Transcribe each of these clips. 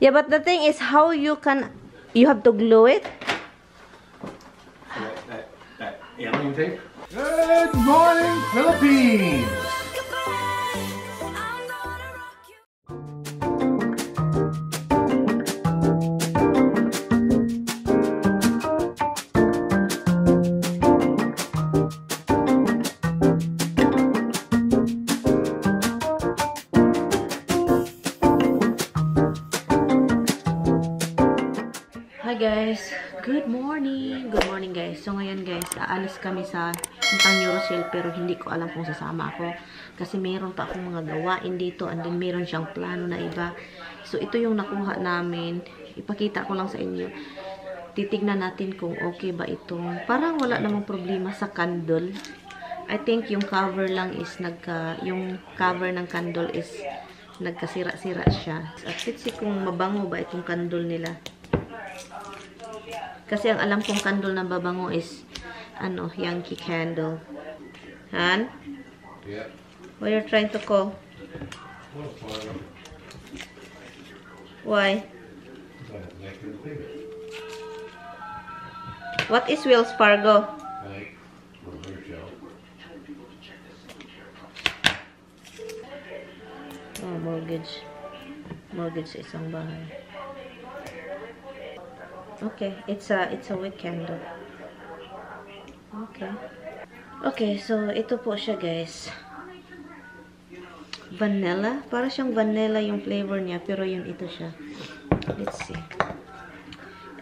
Yeah, but the thing is how you have to glue it. That alien tape? Good morning, Philippines! Hi guys, good morning guys. So ngayon guys, aalis kami sa Puntang Euroshell pero hindi ko alam kung sasama ako kasi meron pa akong mga gawain dito and then meron siyang plano na iba. So ito yung nakuha namin, ipakita ko lang sa inyo. Titignan natin kung okay ba itong, parang wala namang problema sa candle. I think yung cover lang is yung cover ng candle is nagkasira-sira siya. At let's see kung mabango ba itong candle nila. Kasi ang alam kong candle na babango is Yankee candle. Han? Yeah. What you're trying to call? Why? What is Wells Fargo? Oh, mortgage. Mortgage sa isang bahay. Okay, it's a wick candle. Okay, so ito po siya guys. Vanilla, para siyang vanilla yung flavor niya, pero yun ito siya. Let's see.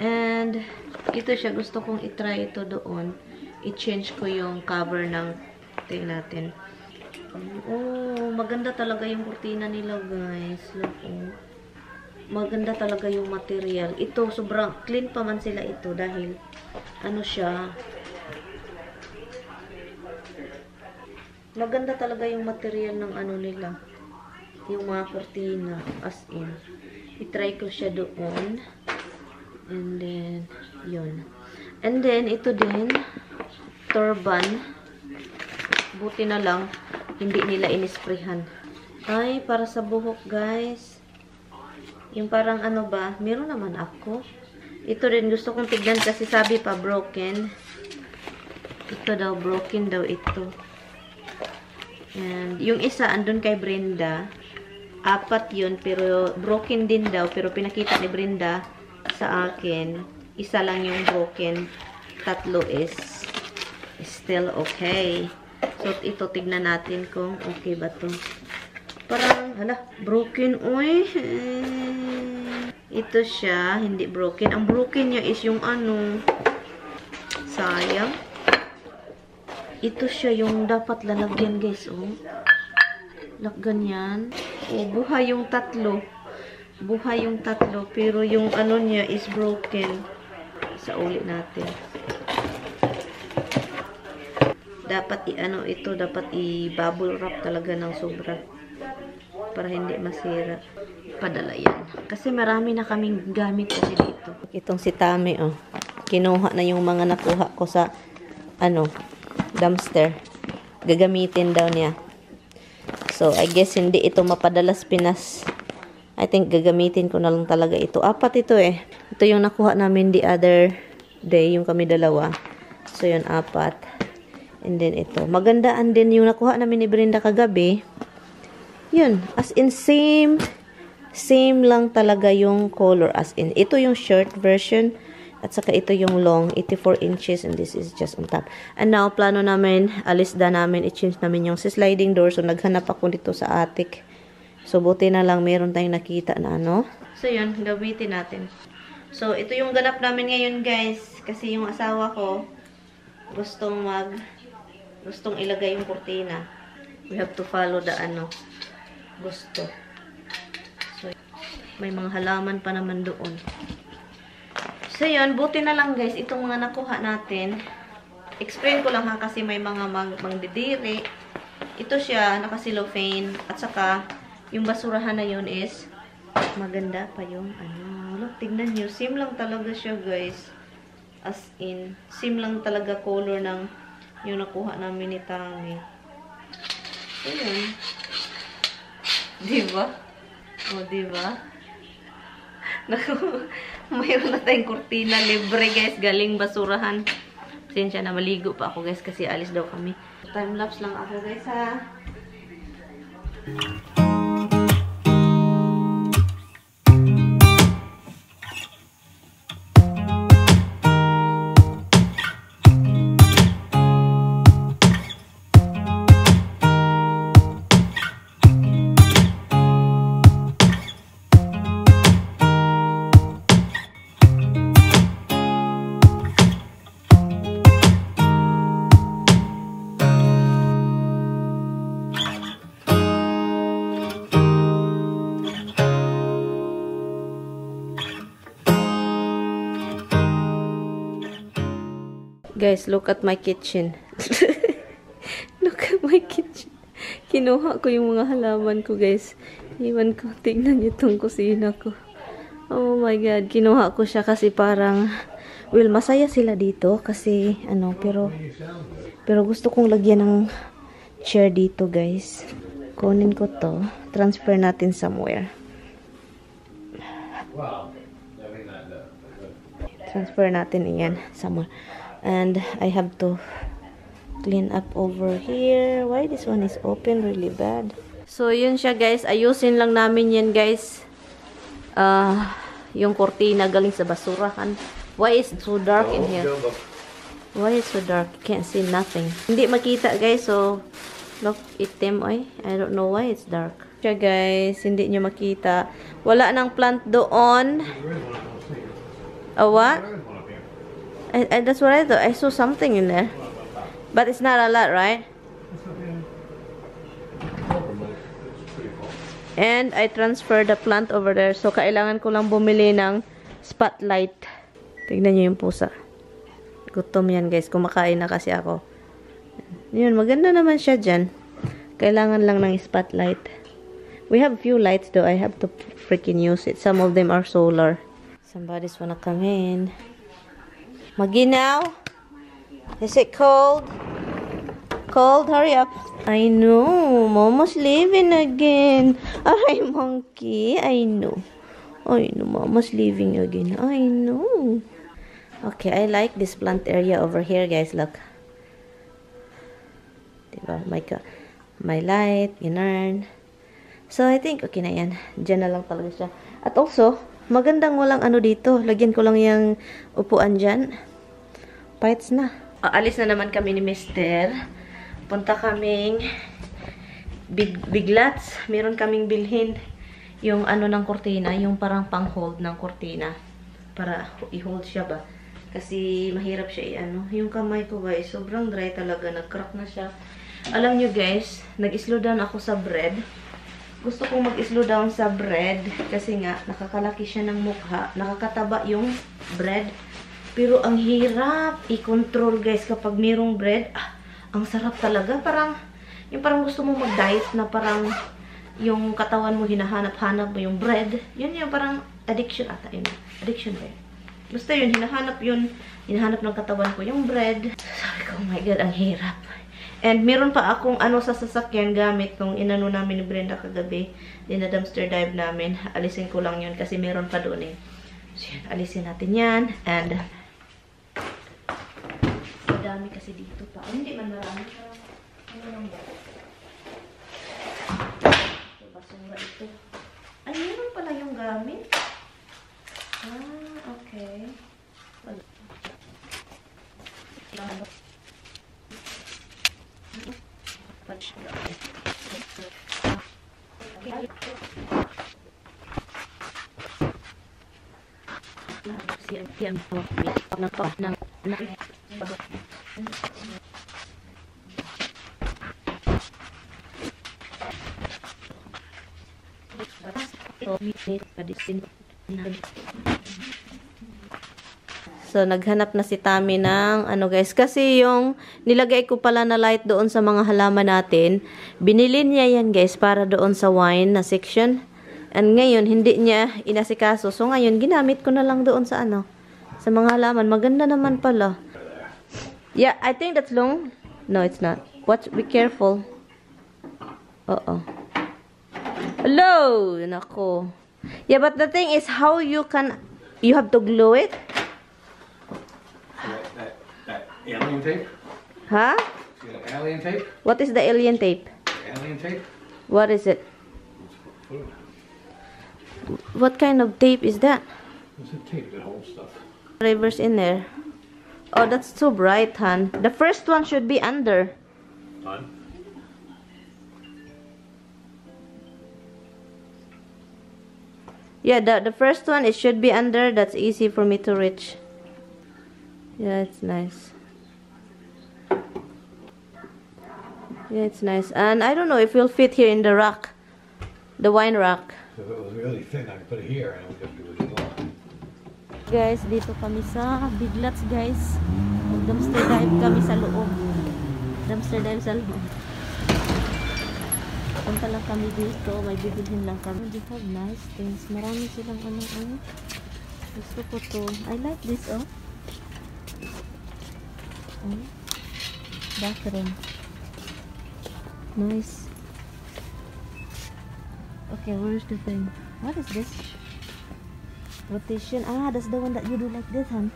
And ito siya, gusto kong i-try ito doon. I-change ko yung cover ng natin. Oh, maganda talaga yung kurtina nila guys. Look, oh. Maganda talaga yung material. Ito, sobrang clean pa man sila ito dahil siya. Maganda talaga yung material ng nila. Yung mga kurtina. As in. I-try ko siya doon. And then, yun. And then, ito din. Turban. Buti na lang, hindi nila inisprehan. Ay, para sa buhok guys. Yung parang meron naman ako. Ito rin gusto kong tignan kasi sabi pa broken. Ito daw, broken daw ito. And yung isa, andun kay Brenda. 4 yun, pero broken din daw. Pero pinakita ni Brenda sa akin. Isa lang yung broken. 3 is still okay. So, ito tignan natin kung okay ba to. Parang, broken, uy. Ito siya, hindi broken. Ang broken niya is yung sayang. Ito siya yung dapat lalagyan, guys, oh. Ganyan. Oh, buhay yung 3. Buhay yung 3, pero yung niya is broken. Sa ulit natin. Dapat ito, dapat i-bubble wrap talaga ng sobra. Para hindi masira. Padala yan. Kasi marami na kaming gamit kasi dito. Itong si Tami, oh. Kinuha na yung mga nakuha ko sa, dumpster. Gagamitin daw niya. So, I guess hindi ito mapadala sa Pinas. I think gagamitin ko na lang talaga ito. 4 ito eh. Ito yung nakuha namin the other day, yung kami dalawa. So, yun, 4. And then ito. Magandaan din yung nakuha namin ni Brenda kagabi. Yun, as in same lang talaga yung color, as in ito yung short version at saka ito yung long, 84 inches, and this is just on top. And now, plano namin, alis da namin, i-change namin yung sliding door. So, naghanap ako dito sa attic. So, buti na lang meron tayong nakita na So, yun, gamitin natin. So, ito yung ganap namin ngayon, guys. Kasi yung asawa ko, gustong ilagay yung kurtina. We have to follow the gusto. So, may mga halaman pa naman doon. So, yun. Buti na lang, guys. Itong mga nakuha natin. Explain ko lang ha, kasi may mga mangdidiri. Ito siya, naka-cellophane. At saka, yung basurahan na yun is maganda pa yung Look, tignan nyo. Same lang talaga siya, guys. As in, same lang talaga color ng yung nakuha namin ni Tami. So, yun. Diba? O, diba? Mayroon na tayong kurtina libre guys, galing basurahan. Pasensya na, maligo pa ako guys kasi alis daw kami. Time lapse lang ako guys ha. Guys, look at my kitchen. Look at my kitchen. Kinuha ko yung mga halaman ko, guys. Iwan ko. Tingnan niyo itong kusina ko. Oh my God. Kinuha ko siya kasi parang, well, masaya sila dito kasi, pero gusto kong lagyan ng chair dito, guys. Kunin ko to. Transfer natin somewhere. Transfer natin iyan somewhere. And I have to clean up over here. Why this one is open really bad? So, yun siya guys. Ayusin lang namin yan guys. Yung kortina galing sa basurahan. Why is it so dark in here? Why is it so dark? Can't see nothing. Hindi makita guys. So, look, itim ay. I don't know why it's dark. Siya guys. Hindi nyo makita. Wala nang plant doon. What? That's what I thought. I saw something in there. But it's not a lot, right? And I transferred the plant over there. So, kailangan ko lang bumili ng spotlight. Tignan nyo yung pusa. Gutom yan, guys. Kumakain na kasi ako. Yun, maganda naman siya dyan. Kailangan lang ng spotlight. We have a few lights though. I have to freaking use it. Some of them are solar. Somebody's wanna come in. Maginaw? Is it cold? Cold? Hurry up. I know. Mama's leaving again. Ay, monkey. I know. I know. Mama's leaving again. I know. Okay, I like this plant area over here, guys. Look. Diba? My light. Ganun. So, I think okay na yan. Diyan na lang talaga siya. At also, magandang walang ano dito. Lagyan ko lang yung upuan dyan. Bites na. Alis na naman kami ni Mister. Punta kaming Biglots. Meron kaming bilhin yung ano ng kurtina. Yung parang pang-hold ng kurtina. Para i-hold siya ba. Kasi mahirap siya i-ano. Yung kamay ko guys, sobrang dry talaga. Nag-crack na siya. Alam nyo guys, nag-slow down ako sa bread. Gusto kong mag-slow down sa bread. Kasi nga, nakakalaki siya ng mukha. Nakakataba yung bread. Pero ang hirap i-control guys kapag mayroong bread. Ang sarap talaga. Parang, yung parang gusto mo mag-diet na parang yung katawan mo hinahanap-hanap mo yung bread. Yun yung parang addiction ata yun. Addiction ba yun? Basta yun, hinahanap ng katawan ko yung bread. Sabi ko, oh my God, ang hirap. And meron pa akong ano sa sasakyan gamit nung inano namin ni Brenda kagabi. Dina-dumpster dive namin. Alisin ko lang yun kasi meron pa doon eh. So yun, alisin natin yan. And madami kasi dito pa. Oh, hindi man marami. Ano lang ba? Ito, basura ito. Ay, meron pala yung gamit. Okay. So, naghanap na si Tami ng, ano guys, kasi yung nilagay ko pala na light doon sa mga halaman natin, binili niya yan guys para doon sa wine na section. And ngayon, hindi niya inasikaso. So, ngayon, ginamit ko na lang doon sa ano, sa mga halaman. Maganda naman pala. Yeah, I think that's long. No, it's not. Watch, be careful. Uh-oh. Hello! Nako. Yeah, but the thing is how you have to glue it. That alien tape? Huh? See that alien tape? What is the alien tape? Alien tape? What is it? What kind of tape is that? It's a tape that holds stuff. Whatever's in there. Oh, that's too bright, hon. The first one should be under. Done. Yeah, the first one, it should be under. That's easy for me to reach. Yeah, it's nice. Yeah, it's nice. And I don't know if it'll fit here in the rack. The wine rack. So if it was really thin, I could put it here and it would just be really long. Guys, dito kami sa Big Lots, guys. Dumpster dive kami sa loob. Dumpster dive sa loob. Punta lang kami dito. May bibilhin lang kami. They have nice things. Marami silang ano. Gusto ko to. I like this, oh. Bathroom. Nice. Okay, where's the thing? What is this? Rotation. Ah, that's the one that you do like this, huh?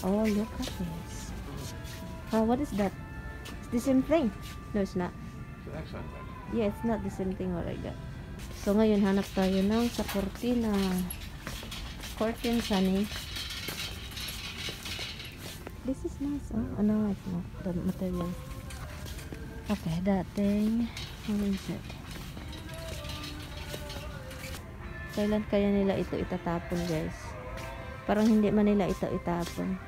Oh, look at this. Oh, what is that? It's the same thing. No, it's not. Yeah, it's not the same thing what I got. So, ngayon, hanap tayo ng sa cortina. Curtains, honey. This is nice, oh. No, it's not. The material. Okay, that thing. What is it? Kailan kaya nila ito itatapon, guys? Parang hindi man nila ito itapon.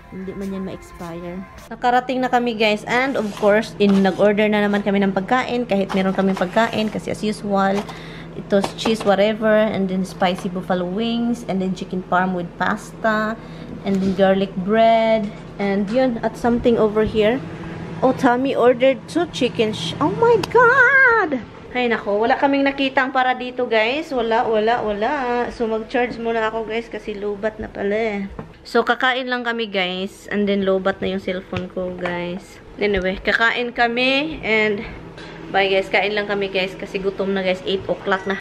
Hindi man yan ma-expire. Nakarating na kami, guys. And, of course, nag-order na naman kami ng pagkain. Kahit meron kaming pagkain. Kasi as usual, ito cheese whatever. And then spicy buffalo wings. And then chicken parm with pasta. And then garlic bread. And yun, at something over here. Oh, Tommy ordered 2 chicken. Oh my God! Ay nako, wala kaming nakitang para dito, guys. Wala. So mag-charge muna ako, guys, kasi lobat na pala eh. So kakain lang kami, guys, and then lobat na yung cellphone ko, guys. Anyway, kakain kami and bye, guys. Kain lang kami, guys, kasi gutom na, guys. 8 o'clock na.